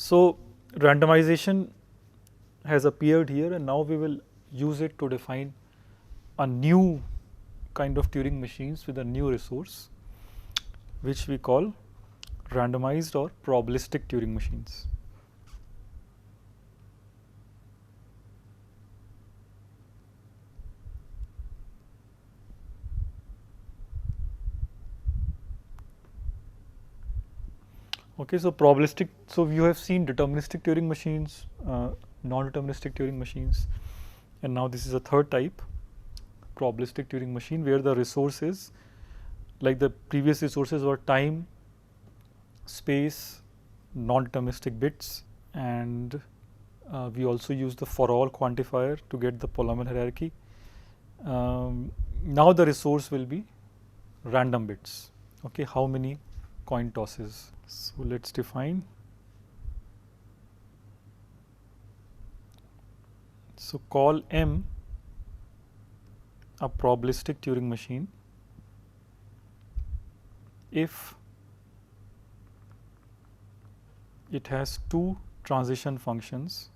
So randomization has appeared here, and now we will use it to define a new kind of Turing machines with a new resource, which we call randomized or probabilistic Turing machines. Okay, so probabilistic, so you have seen deterministic Turing machines, non-deterministic Turing machines, and now this is a third type, probabilistic Turing machine, where the resources, like the previous resources, were time, space, non-deterministic bits, and we also use the for all quantifier to get the polynomial hierarchy. Now the resource will be random bits. Okay, how many coin tosses? So let's define. So call M a probabilistic Turing machine if it has two transition functions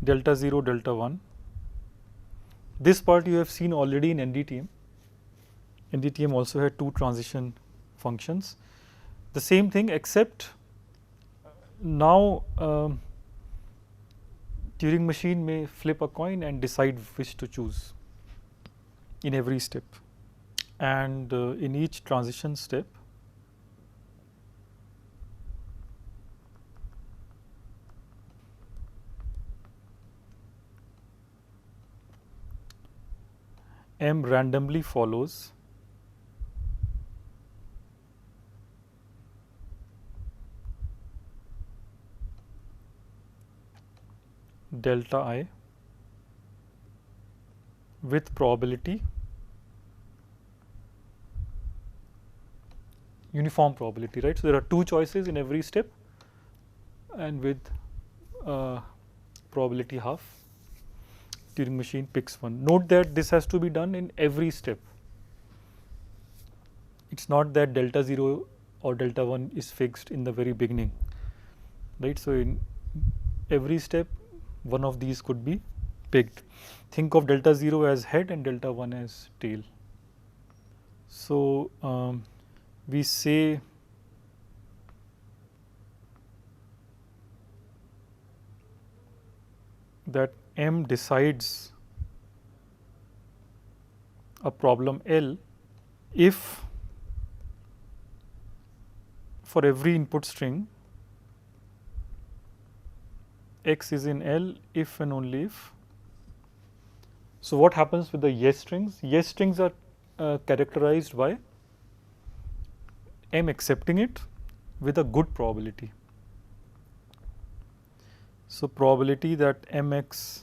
delta 0, delta 1. This part you have seen already in NDTM. NDTM also had two transition functions. The same thing, except now Turing machine may flip a coin and decide which to choose in every step, and in each transition step M randomly follows delta I with probability, uniform probability, right? So there are two choices in every step, and with probability half, Turing machine picks one. Note that this has to be done in every step. It's not that delta 0 or delta 1 is fixed in the very beginning, right? So in every step, one of these could be picked. Think of delta 0 as head and delta 1 as tail. So we say that M decides a problem L if for every input string X is in L if and only if. So what happens with the yes strings? Yes strings are characterized by M accepting it with a good probability. So probability that Mx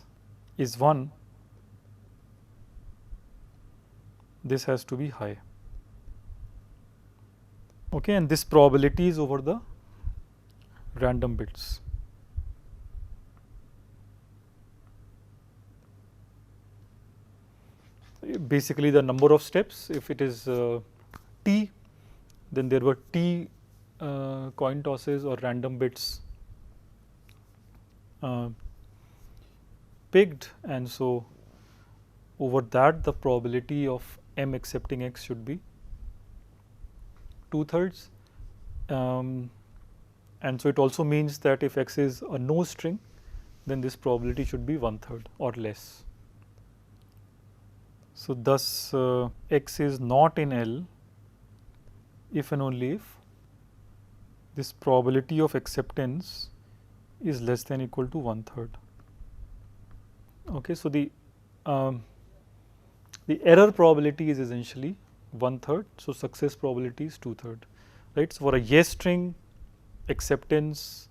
is 1, this has to be high. Okay, and this probability is over the random bits. Basically the number of steps, if it is t, then there were t coin tosses or random bits picked, and so over that the probability of M accepting X should be 2/3, and so it also means that if X is a no string, then this probability should be 1/3 or less. So thus X is not in L if and only if this probability of acceptance is less than equal to 1/3. Okay, so the error probability is essentially 1/3, so success probability is 2/3, right? So for a yes string, acceptance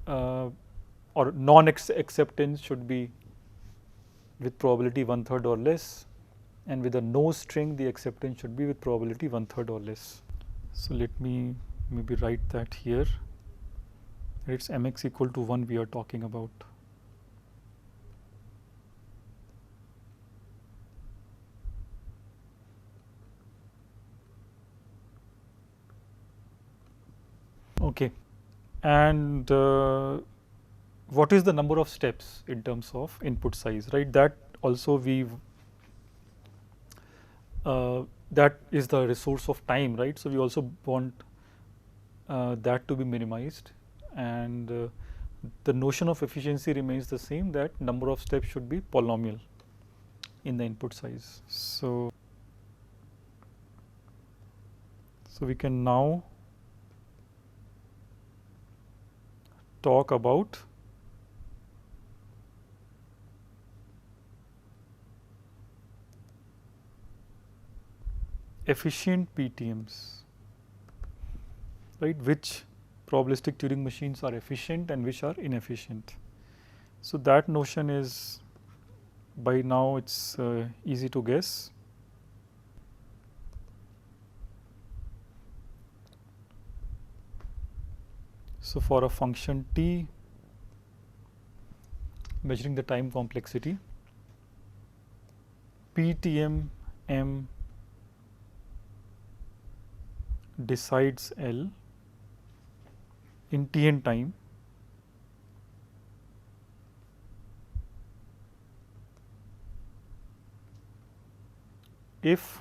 or non-acceptance should be with probability 1/3 or less, and with a no string the acceptance should be with probability 1/3 or less. So let me maybe write that here. It's Mx equal to 1 we are talking about. Okay, and what is the number of steps in terms of input size, right? That also that is the resource of time, right? So we also want that to be minimized, and the notion of efficiency remains the same, that number of steps should be polynomial in the input size. So we can now talk about efficient PTMs, right? Which probabilistic Turing machines are efficient and which are inefficient. So that notion is, by now it's easy to guess. So for a function t measuring the time complexity, PTM M decides L in Tn time if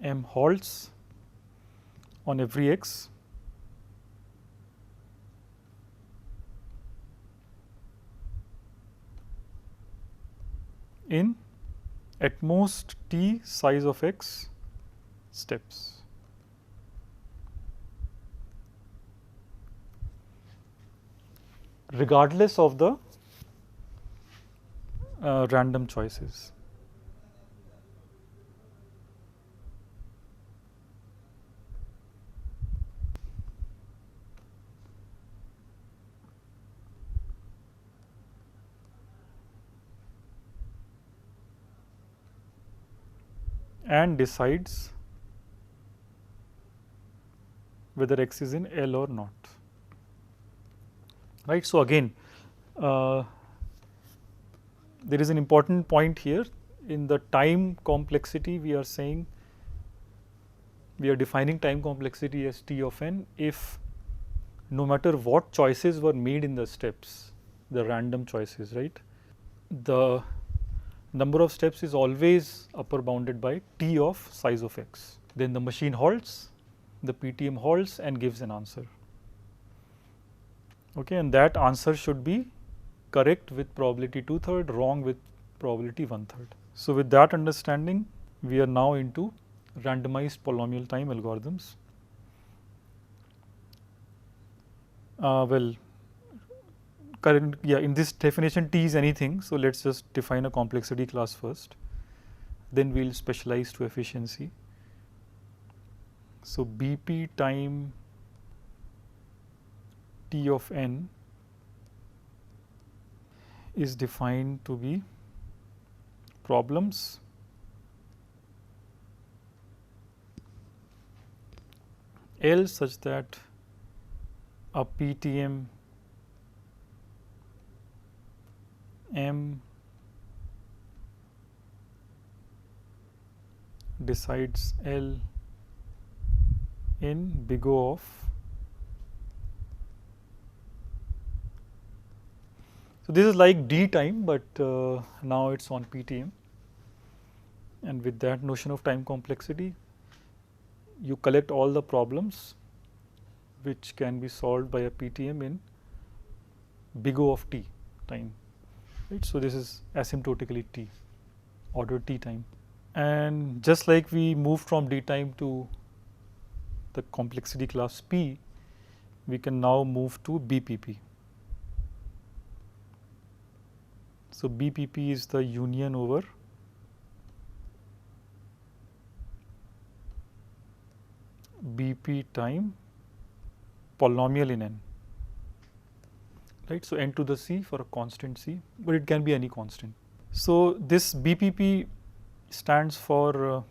M halts on every x in at most t size of x steps. Regardless of the random choices. And decides whether x is in L or not. Right. So again, there is an important point here. In the time complexity, we are saying, we are defining time complexity as T of n if no matter what choices were made in the steps, the random choices, right, the number of steps is always upper bounded by T of size of x. Then the machine halts, the PTM halts and gives an answer. Okay, and that answer should be correct with probability 2/3, wrong with probability 1/3. So with that understanding, we are now into randomized polynomial time algorithms. Well, in this definition T is anything, so let's just define a complexity class first, then we'll specialize to efficiency. So BP time T of n is defined to be problems L such that a PTM M decides L in big O of. So this is like D time, but now it's on PTM. And with that notion of time complexity, you collect all the problems which can be solved by a PTM in big O of T time. Right? So this is asymptotically T, order T time. And just like we moved from D time to the complexity class P, we can now move to BPP. So BPP is the union over BP time polynomial in n. Right, so n to the c for a constant c, but it can be any constant. So this BPP stands for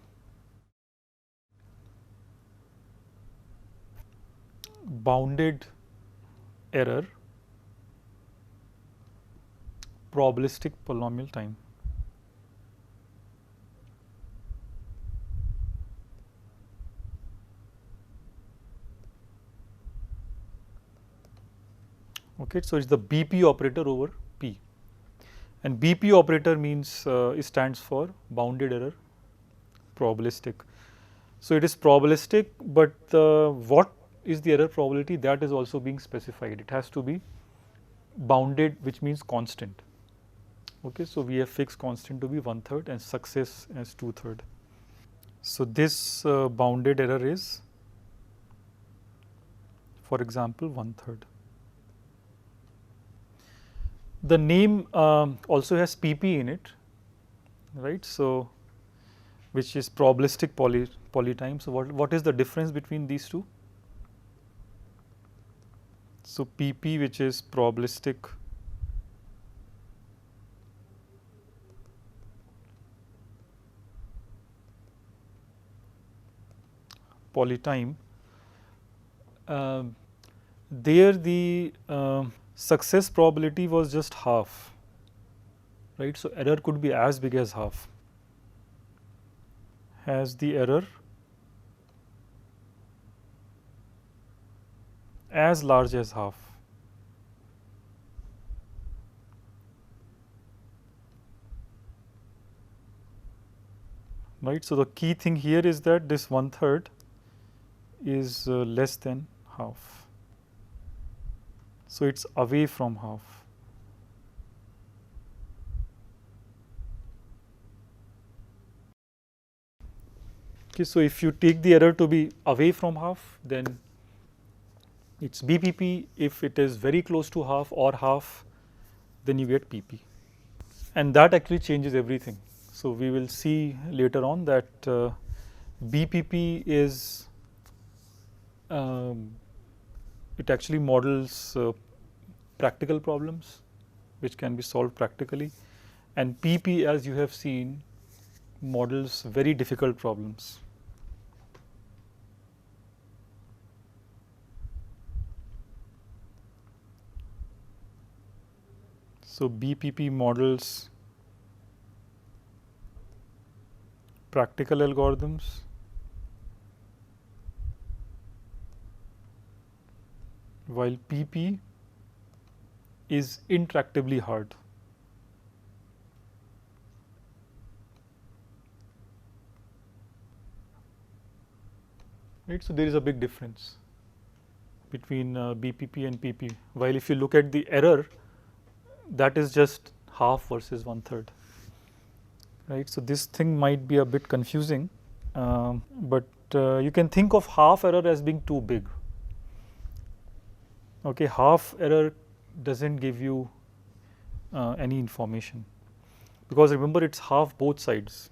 bounded error probabilistic polynomial time. Okay, so it's the BP operator over P, and BP operator means it stands for bounded error probabilistic. So it is probabilistic, but what is the error probability, that is also being specified. It has to be bounded, which means constant. Okay, so we have fixed constant to be 1/3 and success as 2/3. So this bounded error is, for example, 1/3. The name also has PP in it, right? So which is probabilistic polytime. So what is the difference between these two? So PP, which is probabilistic polytime, there the success probability was just half, right? So error could be as big as half. Has the error as large as half. Right. So the key thing here is that this 1/3 is less than half. So it's away from half. Okay, so if you take the error to be away from half, then it's BPP. If it is very close to half or half, then you get PP. And that actually changes everything. So we will see later on that BPP is, it actually models practical problems which can be solved practically, and PP, as you have seen, models very difficult problems. So BPP models practical algorithms, while PP is intractably hard. Right, so there is a big difference between BPP and PP. While if you look at the error, that is just half versus 1/3. Right, so this thing might be a bit confusing, but you can think of half error as being too big. Okay, half error doesn't give you any information, because remember it's half both sides,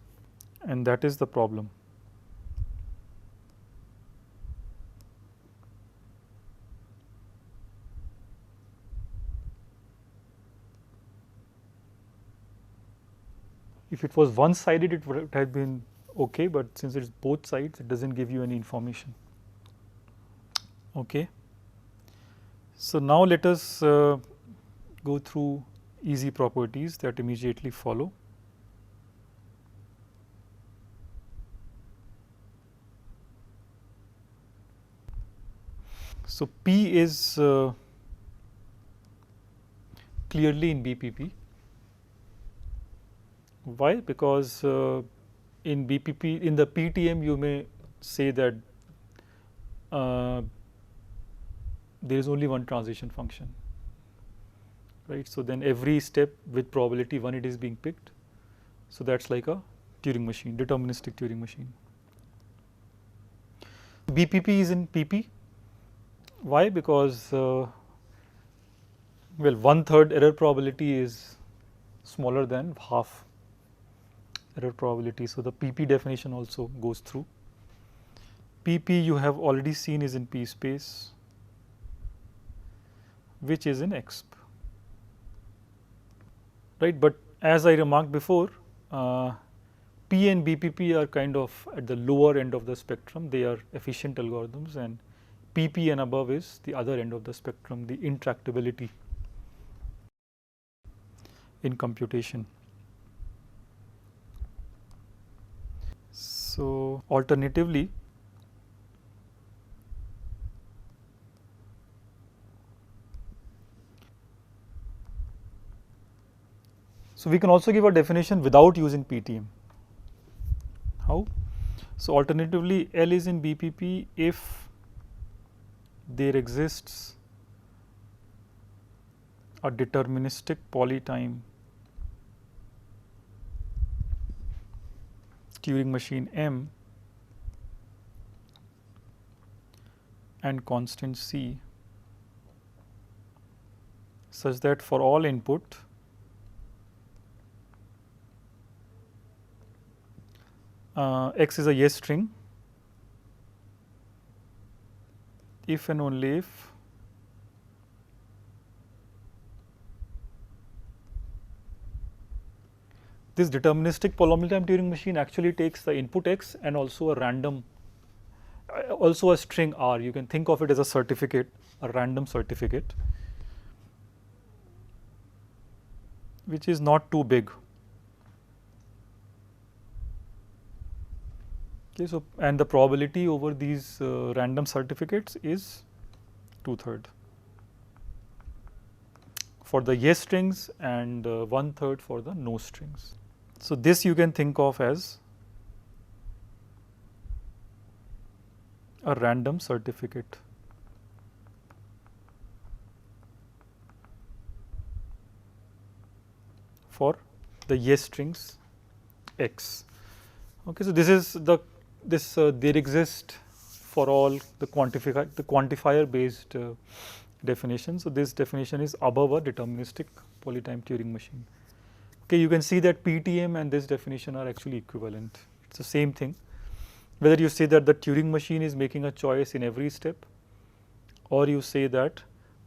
and that is the problem. If it was one sided, it would have been okay, but since it's both sides, it doesn't give you any information. Okay, so now let us go through easy properties that immediately follow. So P is clearly in BPP. Why? Because in BPP, in the PTM, you may say that there is only one transition function, right? So then every step with probability 1 it is being picked. So that's like a Turing machine, deterministic Turing machine. BPP is in PP. Why? Because well, 1/3 error probability is smaller than half error probability. So the PP definition also goes through. PP you have already seen is in P space, which is in exp. Right, but as I remarked before, P and BPP are kind of at the lower end of the spectrum. They are efficient algorithms, and PP and above is the other end of the spectrum, the intractability in computation. So alternatively, So we can also give a definition without using PTM. How? So alternatively, L is in BPP if there exists a deterministic polytime Turing machine M and constant C such that for all input X is a yes string if and only if this deterministic polynomial time Turing machine actually takes the input X and also a random, also a string R. You can think of it as a certificate, a random certificate, which is not too big. Okay, so and the probability over these random certificates is 2/3 for the yes strings and 1/3 for the no strings. So this you can think of as a random certificate for the yes strings X. Okay, so this is the there exist for all the quantifier based definition. So this definition is above a deterministic polytime Turing machine. Okay, you can see that PTM and this definition are actually equivalent. It's the same thing. Whether you say that the Turing machine is making a choice in every step, or you say that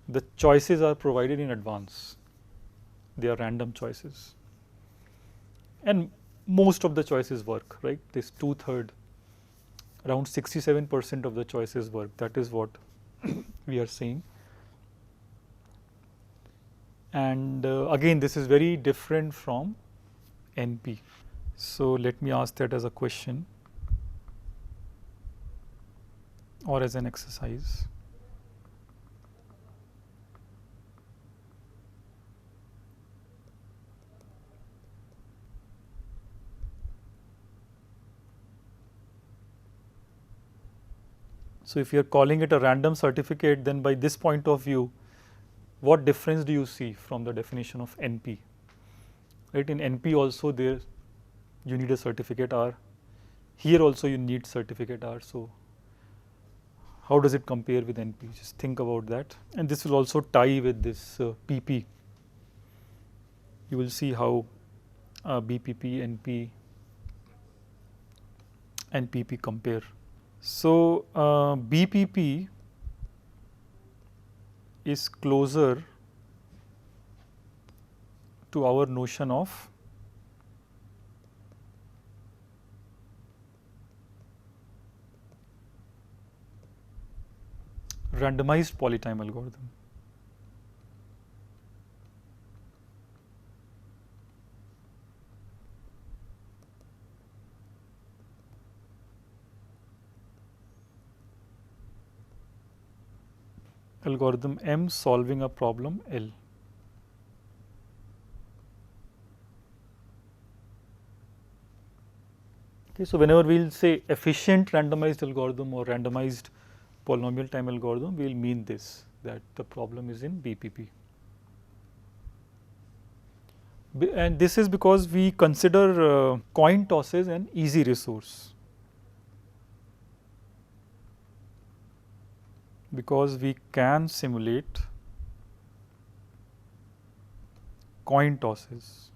the choices are provided in advance. They are random choices. And most of the choices work, right? This 2/3, around 67% of the choices work. That is what we are saying. And again, this is very different from NP. So let me ask that as a question or as an exercise. So if you are calling it a random certificate, then by this point of view, what difference do you see from the definition of NP? Right, in NP also there you need a certificate R. Here also you need certificate R. So how does it compare with NP? Just think about that. And this will also tie with this PP. You will see how BPP, NP and PP compare. So BPP is closer to our notion of randomized polytime algorithm. Algorithm M solving a problem L. Okay, so whenever we will say efficient randomized algorithm or randomized polynomial time algorithm, we will mean this, that the problem is in BPP. And this is because we consider coin tosses an easy resource, because we can simulate coin tosses.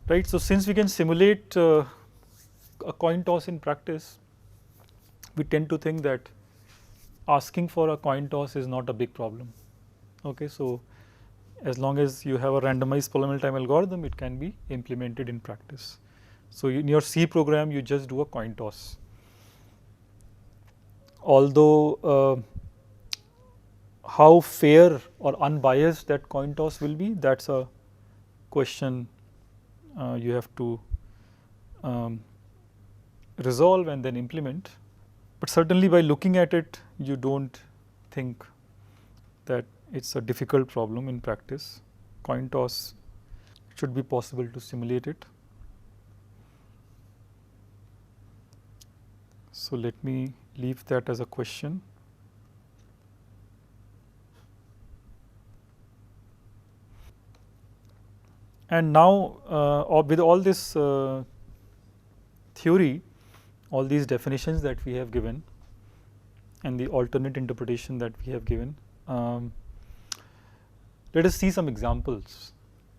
Right. So since we can simulate a coin toss in practice, we tend to think that asking for a coin toss is not a big problem. Okay, so as long as you have a randomized polynomial time algorithm, it can be implemented in practice. So in your C program, you just do a coin toss. Although how fair or unbiased that coin toss will be, that's a question you have to resolve and then implement. But certainly by looking at it, you don't think that it's a difficult problem in practice. Coin toss should be possible to simulate it. So let me leave that as a question. And now with all this theory, all these definitions that we have given and the alternate interpretation that we have given, let us see some examples.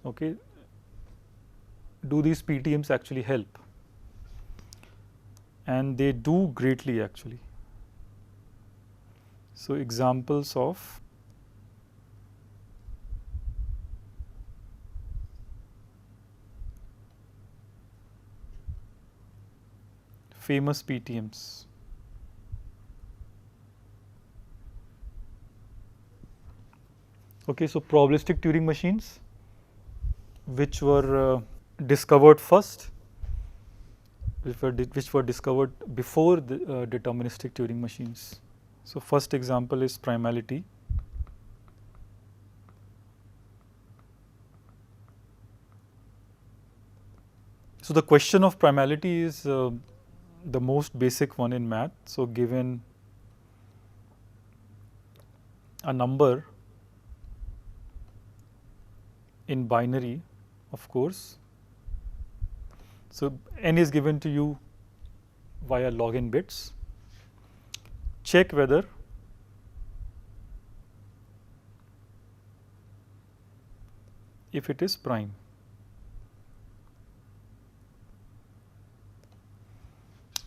Okay, do these PTMs actually help? And they do greatly actually. So examples of famous PTMs. Okay, so probabilistic Turing machines, which were discovered first, which were discovered before the deterministic Turing machines. So first example is primality. So the question of primality is the most basic one in math. So given a number in binary, of course, so n is given to you via log n bits, check whether if it is prime.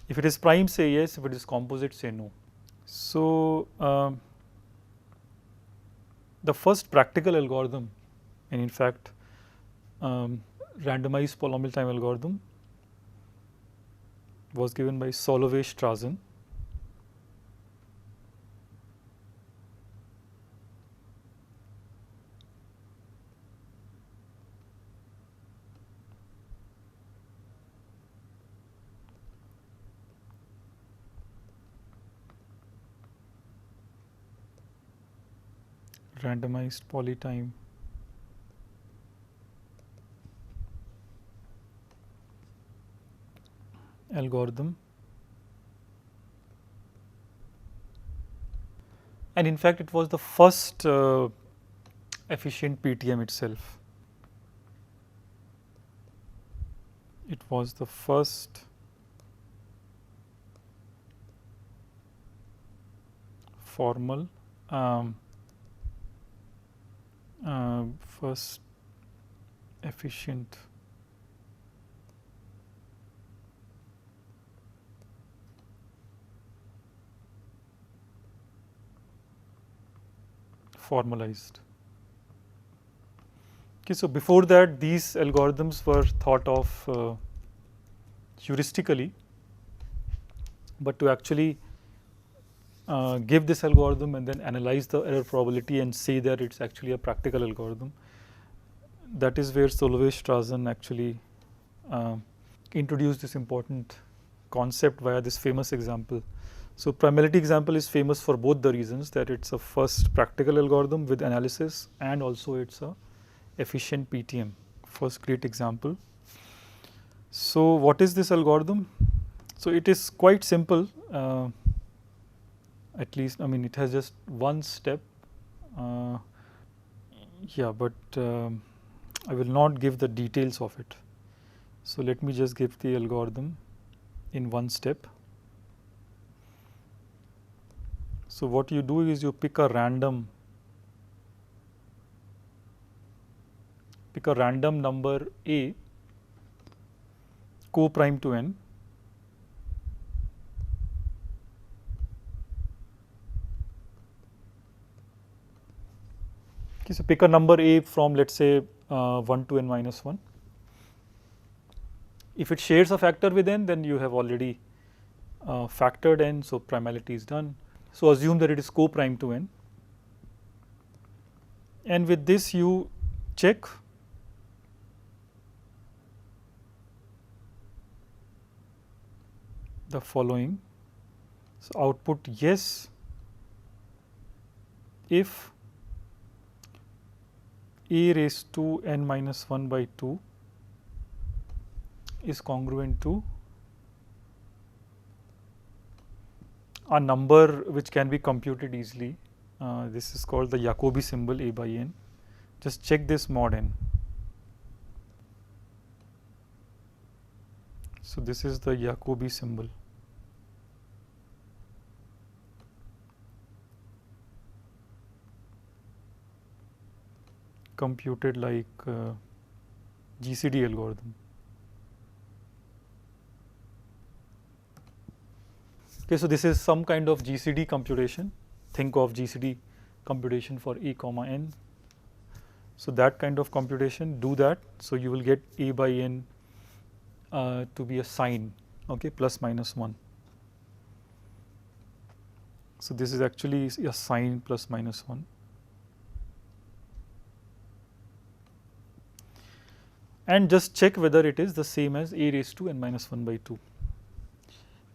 If it is prime, say yes. If it is composite, say no. So the first practical algorithm, and in fact randomized polynomial time algorithm, was given by Solovay-Strazen. Randomized polytime algorithm, and in fact it was the first efficient PTM itself. It was the first formal first efficient formalized. Okay, so before that these algorithms were thought of heuristically, but to actually give this algorithm and then analyze the error probability and say that it's actually a practical algorithm, that is where Solovay-Strazen actually introduced this important concept via this famous example. So primality example is famous for both the reasons that it's a first practical algorithm with analysis, and also it's a efficient PTM. First great example. So what is this algorithm? So it is quite simple. At least, I mean, it has just one step. Yeah, but I will not give the details of it. So let me just give the algorithm in one step. So what you do is you pick a random number A, co-prime to n, okay, so pick a number A from, let's say 1 to n minus 1. If it shares a factor with n, then you have already factored n, so primality is done. So assume that it is co-prime to n, and with this you check the following. So, output yes if a raised to n minus 1 by 2 is congruent to a number which can be computed easily. This is called the Jacobi symbol a by n. Just check this mod n. So, this is the Jacobi symbol. Computed like GCD algorithm. Okay, so this is some kind of GCD computation. Think of GCD computation for a comma n. So, that kind of computation, do that. So, you will get a by n to be a sign, okay, plus minus 1. So, this is actually a sign plus minus 1. And just check whether it is the same as a raised to n minus 1 by 2.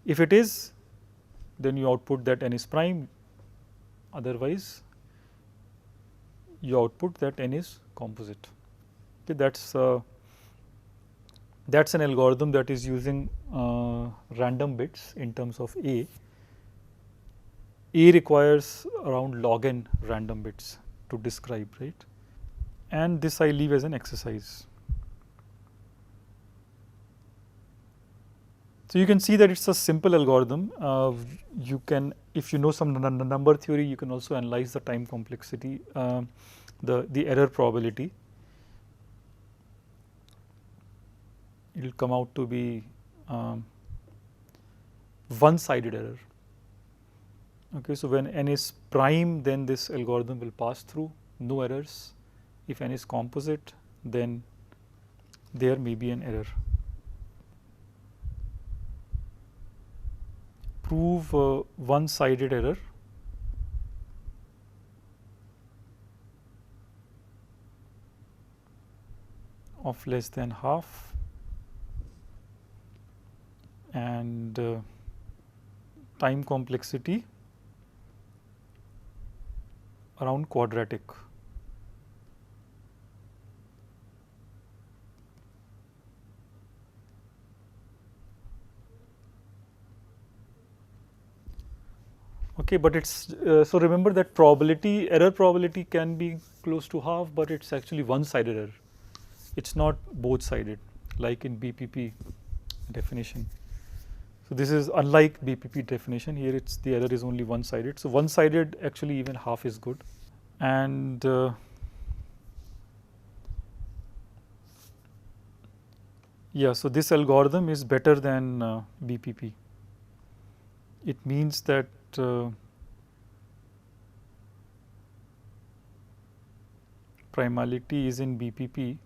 If it is, then you output that n is prime, otherwise you output that n is composite. Okay, that's an algorithm that is using random bits in terms of a. A requires around log n random bits to describe, right? And this I leave as an exercise. So, you can see that it is a simple algorithm. You can, if you know some number theory, you can also analyze the time complexity, the error probability. It will come out to be one-sided error. Okay, so, when n is prime, then this algorithm will pass through, no errors. If n is composite, then there may be an error. Prove one-sided error of less than half and time complexity around quadratic. Okay, but it's so remember that error probability can be close to half, but it's actually one-sided error. It's not both sided like in BPP definition. So, this is unlike BPP definition. Here it's the error is only one-sided. So, one-sided actually even half is good. And yeah, so this algorithm is better than BPP. It means that primality is in BPP.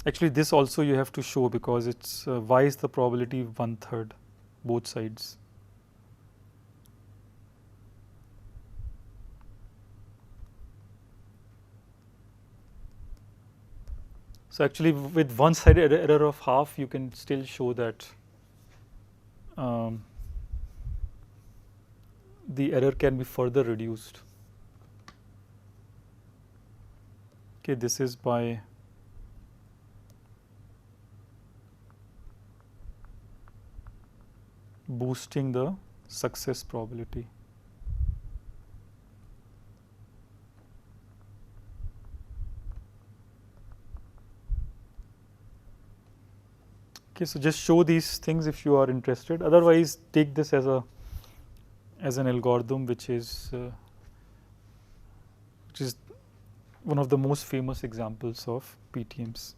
Actually, this also you have to show because it's why is the probability 1/3 both sides. So, actually with one-sided error of half, you can still show that the error can be further reduced. Okay, this is by boosting the success probability. Okay, so just show these things if you are interested. Otherwise, take this as an algorithm which is one of the most famous examples of PTMs.